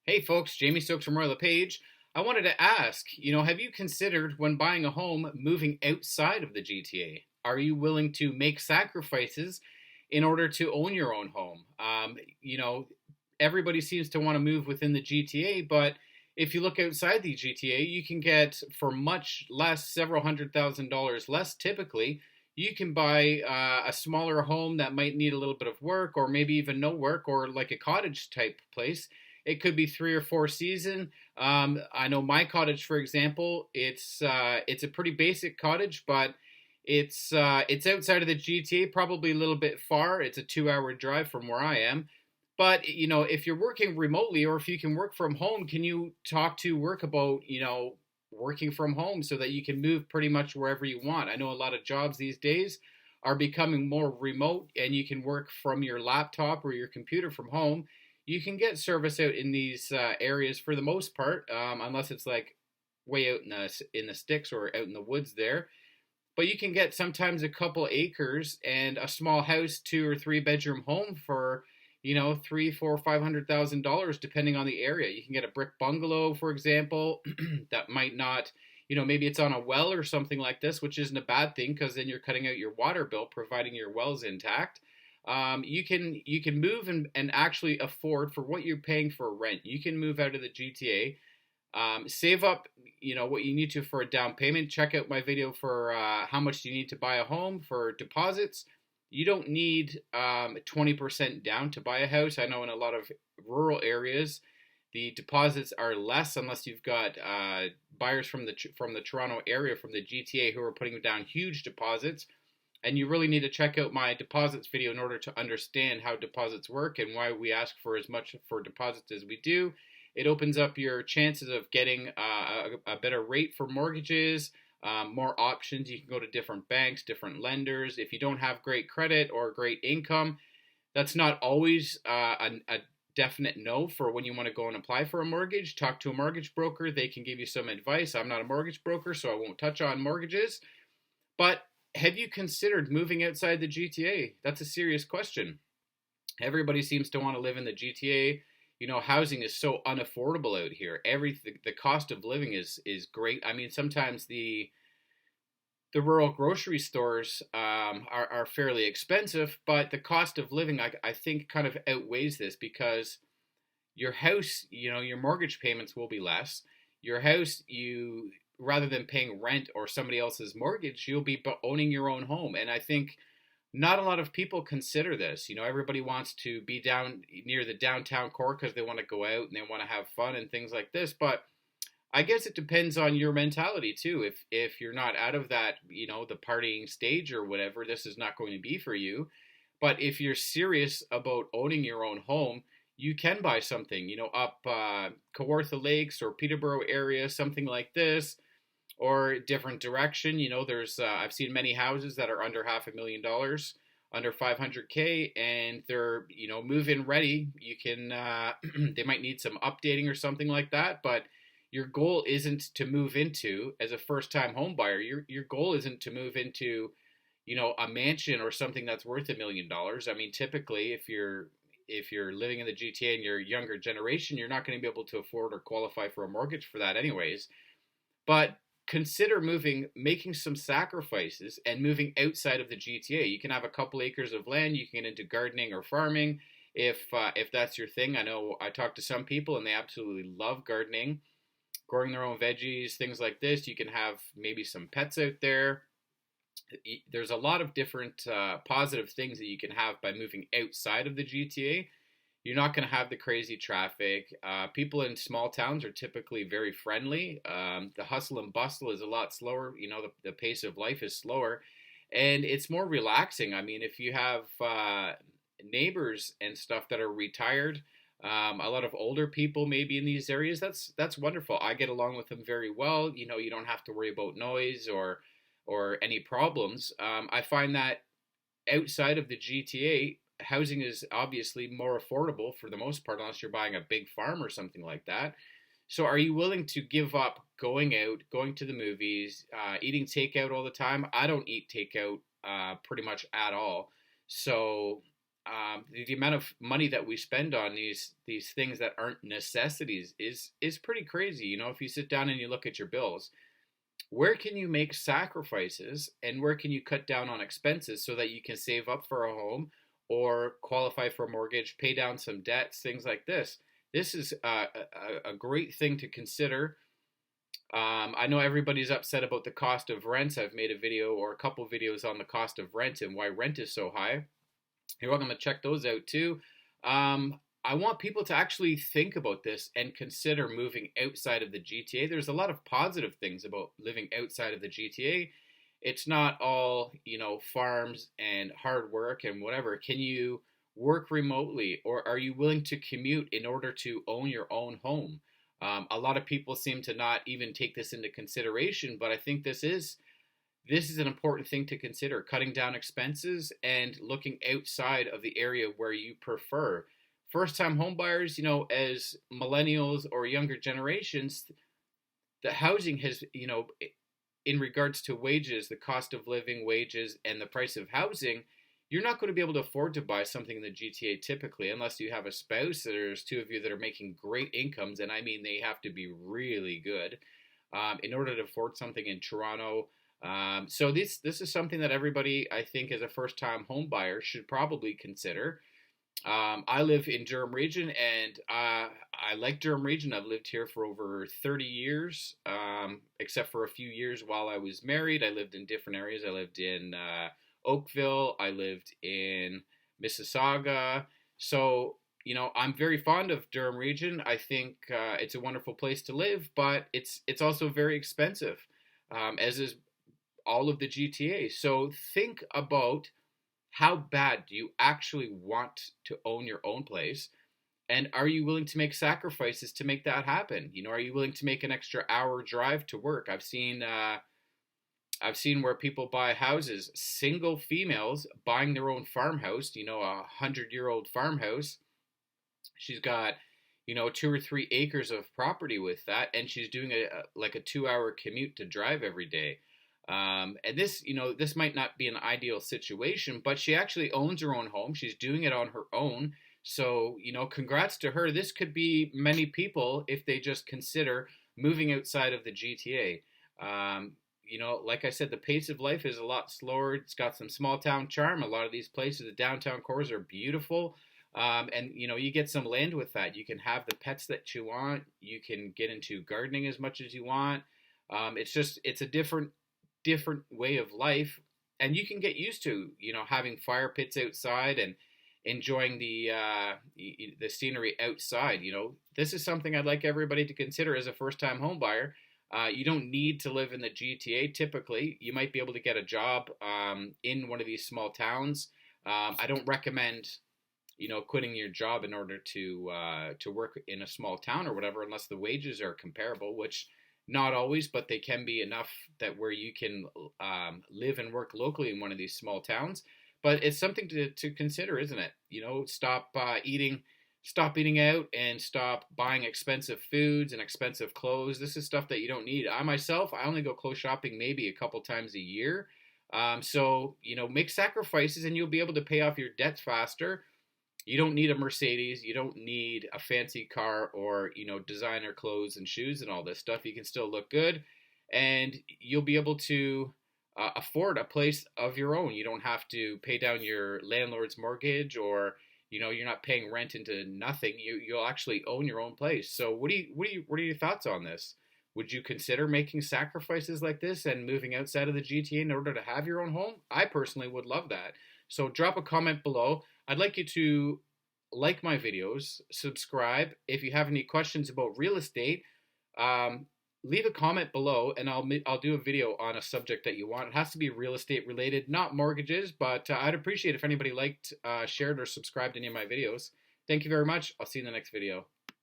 Hey folks, Jamie Stokes from Royal LePage. I wanted to ask, have you considered when buying a home moving outside of the GTA? Are you willing to make sacrifices in order to own your own home? Everybody seems to want to move within the GTA, but if you look outside the GTA, you can get for much less, several $100,000 less typically. You can buy a smaller home that might need a little bit of work, or maybe even no work, or like a cottage type place. It could be 3 or 4 season. I know my cottage, for example, it's a pretty basic cottage, but it's outside of the GTA, probably a little bit far. It's a 2 hour drive from where I am. But if you're working remotely or if you can work from home, can you talk to work about working from home so that you can move pretty much wherever you want? I know a lot of jobs these days are becoming more remote, and you can work from your laptop or your computer from home. You can get service out in these areas for the most part, unless it's like way out in the sticks or out in the woods there. But you can get sometimes a couple acres and a small house, 2 or 3 bedroom home for three, four, $500,000 depending on the area. You can get a brick bungalow, for example, that might not. Maybe it's on a well or something like this, which isn't a bad thing because then you're cutting out your water bill, providing your well's intact. You can move and actually afford for what you're paying for rent. You can move out of the GTA, save up, what you need to for a down payment. Check out my video for how much you need to buy a home for deposits. You don't need 20% down to buy a house. I know in a lot of rural areas, the deposits are less unless you've got buyers from the Toronto area, from the GTA, who are putting down huge deposits. And you really need to check out my deposits video in order to understand how deposits work and why we ask for as much for deposits as we do. It opens up your chances of getting a better rate for mortgages, more options. You can go to different banks, different lenders. If you don't have great credit or great income, that's not always a definite no for when you want to go and apply for a mortgage. Talk to a mortgage broker. They can give you some advice. I'm not a mortgage broker, so I won't touch on mortgages. But have you considered moving outside the GTA? That's a serious question. Everybody seems to want to live in the GTA. Housing is so unaffordable out here. The cost of living is great. I mean, sometimes the rural grocery stores are fairly expensive, but the cost of living, I think, kind of outweighs this because your house, your mortgage payments will be less. Your house, rather than paying rent or somebody else's mortgage, you'll be owning your own home. And I think not a lot of people consider this. Everybody wants to be down near the downtown core because they want to go out and they want to have fun and things like this. But I guess it depends on your mentality too. If you're not out of that, the partying stage or whatever, this is not going to be for you. But if you're serious about owning your own home, you can buy something, up Kawartha Lakes or Peterborough area, something like this, or different direction. There's I've seen many houses that are under $500,000, under 500K, and they're move-in ready. You can they might need some updating or something like that, but your goal isn't to move into as a first-time home buyer. Your goal isn't to move into a mansion or something that's worth $1 million. I mean, typically, if you're living in the GTA and you're a younger generation, you're not going to be able to afford or qualify for a mortgage for that anyways. But consider making some sacrifices and moving outside of the GTA. You can have a couple acres of land. You can get into gardening or farming if that's your thing. I know I talk to some people and they absolutely love gardening, growing their own veggies, things like this. You can have maybe some pets out there. There's a lot of different positive things that you can have by moving outside of the GTA. You're not going to have the crazy traffic. People in small towns are typically very friendly. The hustle and bustle is a lot slower. The pace of life is slower, and it's more relaxing. I mean, if you have neighbors and stuff that are retired, a lot of older people maybe in these areas, that's wonderful. I get along with them very well. You don't have to worry about noise or any problems. I find that outside of the GTA, housing is obviously more affordable for the most part, unless you're buying a big farm or something like that. So are you willing to give up going out, going to the movies, eating takeout all the time? I don't eat takeout pretty much at all. So the amount of money that we spend on these things that aren't necessities is pretty crazy. You know, if you sit down and you look at your bills, where can you make sacrifices and where can you cut down on expenses so that you can save up for a home or qualify for a mortgage, pay down some debts, things like this. This is a great thing to consider. I know everybody's upset about the cost of rents. I've made a video or a couple videos on the cost of rent and why rent is so high. You're welcome to check those out too. I want people to actually think about this and consider moving outside of the GTA. There's a lot of positive things about living outside of the GTA. It's not all, you know, farms and hard work and whatever. Can you work remotely, or are you willing to commute in order to own your own home? A lot of people seem to not even take this into consideration, but I think this is an important thing to consider, cutting down expenses and looking outside of the area where you prefer. First time homebuyers, you know, as millennials or younger generations, the housing has, you know, in regards to wages, the cost of living, wages, and the price of housing, you're not going to be able to afford to buy something in the GTA typically unless you have a spouse. There's two of you that are making great incomes, and I mean they have to be really good in order to afford something in Toronto. So this is something that everybody, I think, as a first-time home buyer should probably consider. I live in Durham Region, and I like Durham Region. I've lived here for over 30 years, except for a few years while I was married. I lived in different areas. I lived in Oakville. I lived in Mississauga. So, you know, I'm very fond of Durham Region. I think it's a wonderful place to live, but it's also very expensive, as is all of the GTA. So think about how bad do you actually want to own your own place? And are you willing to make sacrifices to make that happen? You know, are you willing to make an extra hour drive to work? I've seen where people buy houses, single females buying their own farmhouse, you know, 100-year-old farmhouse. She's got, you know, 2 or 3 acres of property with that, and she's doing like a 2-hour commute to drive every day. And this, you know, this might not be an ideal situation, but she actually owns her own home. She's doing it on her own. So, you know, congrats to her. This could be many people if they just consider moving outside of the GTA. You know, like I said, the pace of life is a lot slower. It's got some small town charm. A lot of these places, the downtown cores are beautiful. And, you know, you get some land with that. You can have the pets that you want. You can get into gardening as much as you want. It's a different way of life, and you can get used to, you know, having fire pits outside and enjoying the scenery outside. You know, this is something I'd like everybody to consider as a first-time home buyer. You don't need to live in the GTA typically. You might be able to get a job in one of these small towns. I don't recommend, you know, quitting your job in order to work in a small town or whatever, unless the wages are comparable, which not always, but they can be enough that where you can live and work locally in one of these small towns. But it's something to consider, isn't it? You know, stop eating out and stop buying expensive foods and expensive clothes. This is stuff that you don't need. I only go clothes shopping maybe a couple times a year. So, you know, make sacrifices and you'll be able to pay off your debts faster. You don't need a Mercedes. You don't need a fancy car or, you know, designer clothes and shoes and all this stuff. You can still look good, and you'll be able to afford a place of your own. You don't have to pay down your landlord's mortgage, or, you know, you're not paying rent into nothing. You'll actually own your own place. So what are your thoughts on this? Would you consider making sacrifices like this and moving outside of the GTA in order to have your own home? I personally would love that. So drop a comment below. I'd like you to like my videos, subscribe. If you have any questions about real estate, leave a comment below and I'll do a video on a subject that you want. It has to be real estate related, not mortgages, but I'd appreciate if anybody liked, shared, or subscribed to any of my videos. Thank you very much. I'll see you in the next video.